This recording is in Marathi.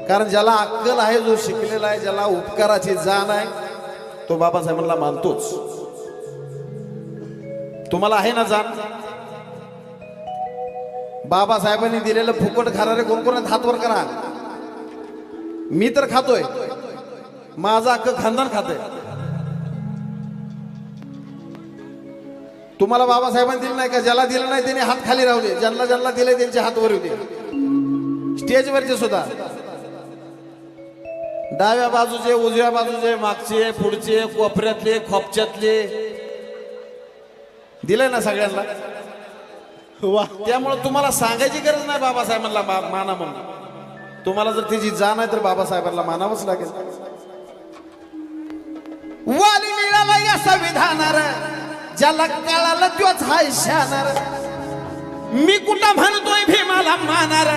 कारण ज्याला अक्कल आहे, जो शिकलेला आहे, ज्याला उपकाराची जाण आहे, तो बाबासाहेबांना मानतोच. तुम्हाला आहे ना जाण? बाबासाहेबांनी दिलेलं फुकट खाणारे कोण कोण आहेत? हात वर करा. मी तर खातोय, माझं अख्खं खानदान खातंय. तुम्हाला बाबासाहेबांनी दिलं नाही का? ज्याला दिलं नाही त्याने हात खाली राहू दे, ज्यांना ज्यांना दिले त्यांचे हात वर होते. स्टेजवरचे सुद्धा, डाव्या बाजूचे, उजव्या बाजूचे, मागचे, पुढचे, कोपऱ्यातले, खोपच्यातले, दिले ना सगळ्यांना. वा, त्यामुळे तुम्हाला सांगायची गरज नाही बाबासाहेबांना माना म्हणून. तुम्हाला जर त्याची जाण आहे तर बाबासाहेबांना मानावंच लागेल. वाली मिळाला या संविधानार, ज्याला कळालं तोच हाय शानार. मी कुठं म्हणतोय भीमाला मानार,